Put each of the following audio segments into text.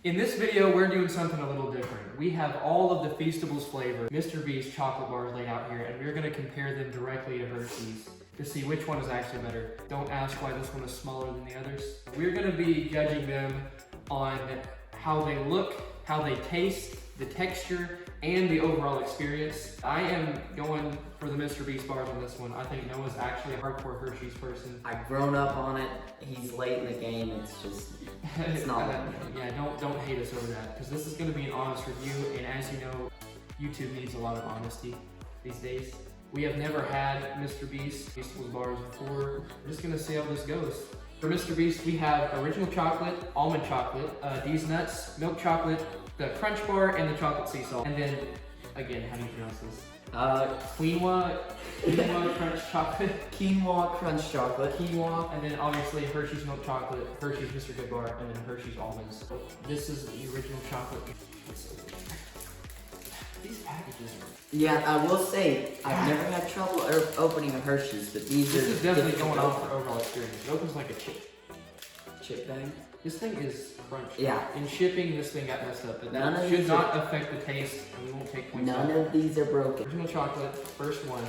In this video, we're doing something a little different. We have all of the Feastables flavor MrBeast chocolate bars laid out here, and we're gonna compare them directly to Hershey's to see which one is actually better. Don't ask why this one is smaller than the others. We're gonna be judging them on how they look, how they taste, the texture, and the overall experience. I am going for the MrBeast bars on this one. I think Noah's actually a hardcore Hershey's person. I've grown up on it. He's late in the game. It's just, it's not. Yeah, don't hate us over that, because this is going to be an honest review, and as you know, YouTube needs a lot of honesty these days. We have never had MrBeast Feastables bars before. We're just going to see how this goes. For MrBeast, we have original chocolate, almond chocolate, these nuts, milk chocolate, the crunch bar, and the chocolate sea salt. And then, again, how do you pronounce this? Quinoa crunch chocolate. Quinoa crunch chocolate. Quinoa, and then obviously Hershey's milk chocolate, Hershey's Mr. Good bar, and then Hershey's almonds. This is the original chocolate. These packages are... Yeah, I will say, I've never had trouble opening a Hershey's, but these This are... is definitely going off for overall experience. It opens like a chip bag. This thing is crunchy. Yeah. In shipping, this thing got messed up, but that should not affect the taste, and we won't take points None of these are broken. Original chocolate, first one.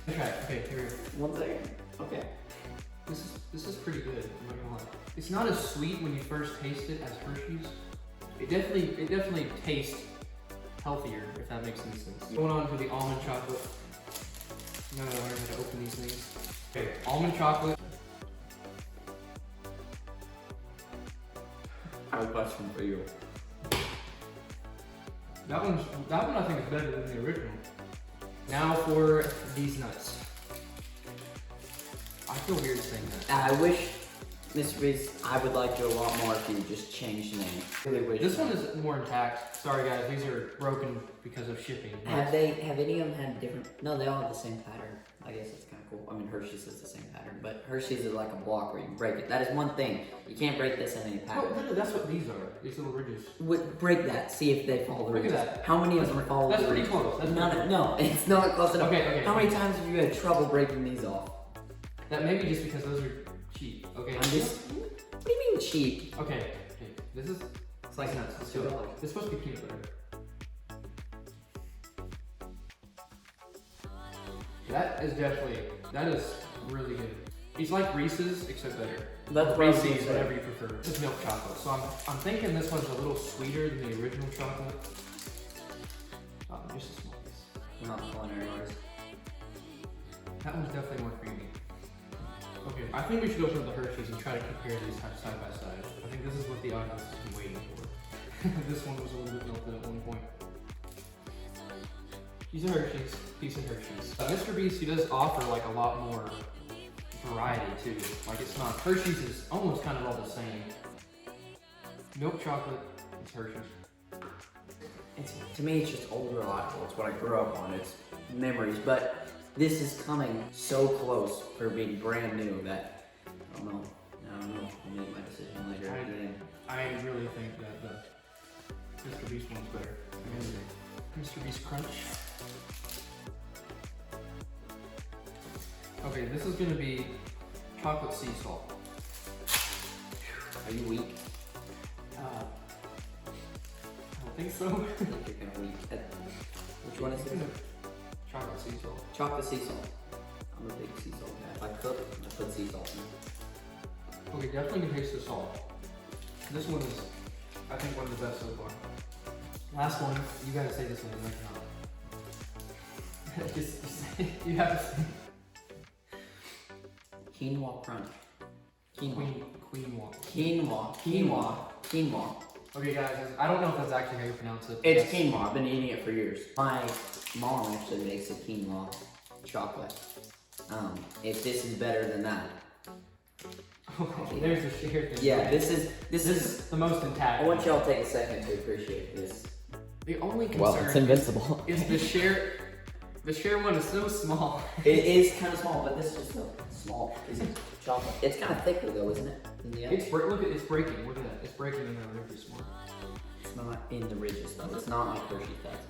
Okay, here we go. 1 second. Okay. This is pretty good, I'm not gonna lie. It's not as sweet when you first taste it as Hershey's. It definitely tastes healthier, if that makes any sense. Going on to the almond chocolate. No, I learned how to open these things. Okay, almond chocolate. I have a question for you. That one I think is better than the original. Now for these nuts. I feel weird saying that. I wish, MrBeast, I would like you a lot more if you just changed the name. Really wish. This one is more intact. Sorry guys, these are broken because of shipping. Have any of them had different? No, they all have the same pattern. I guess it's kind of cool. I mean, Hershey's is the same pattern, but Hershey's is like a block where you break it. That is one thing. You can't break this in any pattern. Oh, that's what these are. These little ridges. Break that. See if they follow the ridges. Look at that. How many of them follow the ridges? That's pretty close. No, it's not close enough. Okay. How many times have you had trouble breaking these off? That may be just because those are cheap. Okay. What do you mean cheap? Okay. This is... It's like nuts. Let's do it. It's supposed to be peanut butter. That is really good. It's like Reese's, except better. That's Reese's, whatever you prefer. This is milk chocolate, so I'm thinking this one's a little sweeter than the original chocolate. Oh, just a small piece. We're not culinary artists. That one's definitely more creamy. Okay, I think we should open up the Hershey's and try to compare these side by side. I think this is what the audience has been waiting for. This one was a little bit melted at one point. These are Hershey's, piece of Hershey's. MrBeast, he does offer like a lot more variety too. Like it's not, Hershey's is almost kind of all the same. Milk chocolate, it's Hershey's. To me, it's just old reliable. It's what I grew up on. It's memories, but this is coming so close for being brand new that I don't know. I'll make my decision later. I really think that the MrBeast one's better. MrBeast Crunch. Okay, this is gonna be chocolate sea salt. Are you weak? I don't think so. I think you're kind of weak. Which one is it? Chocolate sea salt. Chocolate sea salt. I'm a big sea salt guy. If I cook, I put sea salt in. Okay, definitely can taste the salt. This one is, I think, one of the best so far. Last one, you gotta say this one, I cannot. just you have to say. Quinoa crunch. Quinoa. Okay guys, I don't know if that's actually how you pronounce it. It's quinoa. I've been eating it for years. My mom actually makes a quinoa chocolate. If this is better than that. There's the sheer thing. Yeah, this is the most intact. I want y'all to take a second to appreciate this. The only concern invincible. is the sheer. The sheer one is so small. It is kind of small, but this is just a small piece of chocolate. It's kind of thicker though, isn't it? Look at it's breaking. Look at that. It's breaking in the ridges more. It's not in the ridges though. It's not like Hershey does.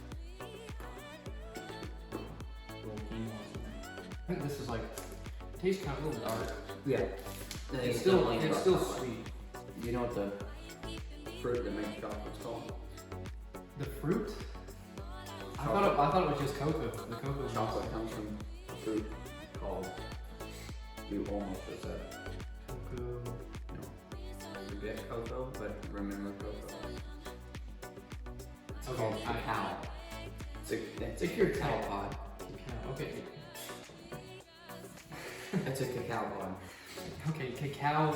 I think this is like it tastes kind of a little dark. Yeah. It's still sweet. You know what fruit that makes chocolates called? The fruit? I thought it was just cocoa. The cocoa Chocolate comes from a fruit called. You almost just said it. Cocoa. No. You get cocoa, but remember cocoa. It's Okay, called cacao. It's a cacao pod. Cacao. Okay. It's a cacao pod. Okay, a cacao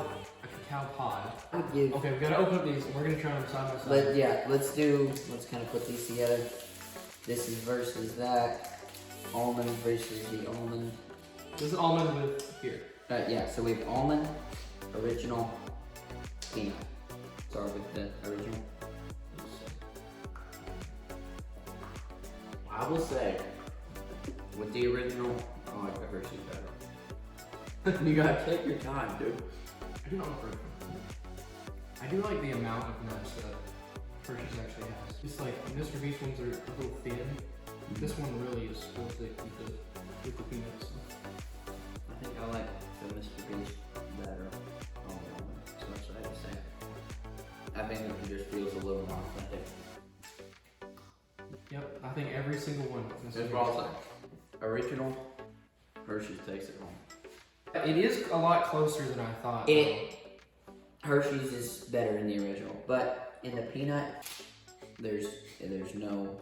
pod. I'd give. Okay, we gotta open up these. We're gonna try them side by side. Let's kind of put these together. This is versus that. Almond versus the almond. This is almond with here. Yeah, so we have almond, original, peanut. Start with the original. I will say, with the original, I like the Hershey better. You gotta take your time, dude. I do not want fruit. I do like the amount of nuts that Hershey's actually has. It's like MrBeast ones are a little thin. This one really is full thick with the peanuts. I think I like the MrBeast better on the almond, especially I have to say. I think it just feels a little more authentic. Yep, I think every single one. That's what I'll say. Original, Hershey's takes it home. It is a lot closer than I thought. Hershey's is better in the original, but in the peanut, there's no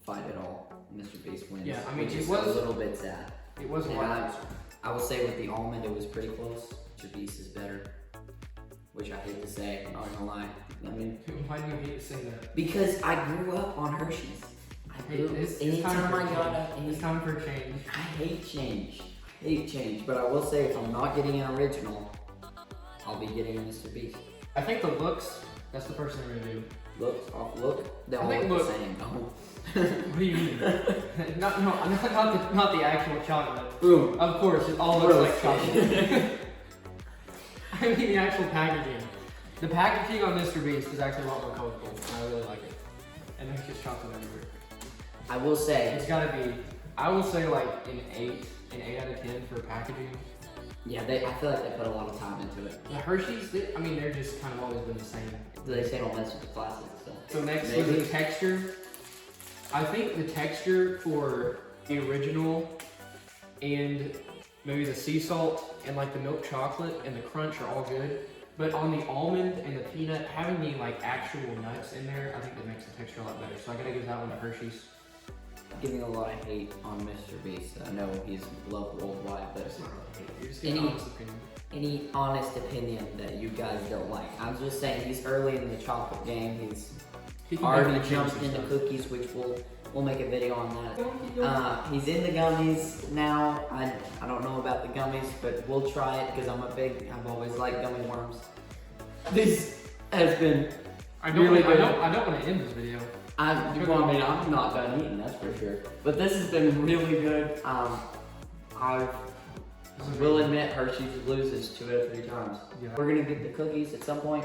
fight at all. MrBeast wins. Yeah, I mean, which it is was a little bit sad. It was a And lot closer. I will say with the almond, it was pretty close. MrBeast is better, which I hate to say. I'm not gonna lie. I mean, Why do you hate to say that? because I grew up on Hershey's. It's time for change. I hate change. I hate change. But I will say, if I'm not getting an original, I'll be getting a MrBeast. I think the looks, that's the first thing we're gonna do. Look, they all I think look the same. No. What do you mean? not the actual chocolate. Boom. Of course, it all looks like chocolate. I mean the actual packaging. The packaging on MrBeast is actually a lot more colorful. I really like it. And there's just chocolate everywhere. I will say, It's gotta be, I will say like an 8 out of 10 for packaging. yeah, I feel like they put a lot of time into it. The Hershey's, they're just kind of always been the same. They say don't mess with the plastic stuff. So next Maybe. was the texture. I think the texture for the original and maybe the sea salt and like the milk chocolate and the crunch are all good. But on the almond and the peanut, having the like actual nuts in there, I think that makes the texture a lot better. So I gotta give that one to Hershey's. Giving a lot of hate on MrBeast. I know he's loved worldwide, but It's not really hate. You're just giving honest opinion. any honest opinion that you guys don't like. I'm just saying he's early in the chocolate game. He can Already definitely change jumped some into stuff. cookies, which we'll make a video on that. He's in the gummies now. I don't know about the gummies, but we'll try it because I've always liked gummy worms. This has been really good. I don't want to end this video. I'm not done eating, that's for sure. But this has been really good. I will admit Hershey's loses 2 out of 3 times. Yeah. We're gonna get the cookies at some point.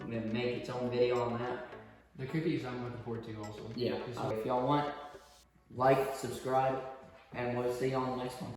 I'm gonna make its own video on that. The cookies I'm looking forward to also. Yeah. If y'all want, like, subscribe, and we'll see you on the next one.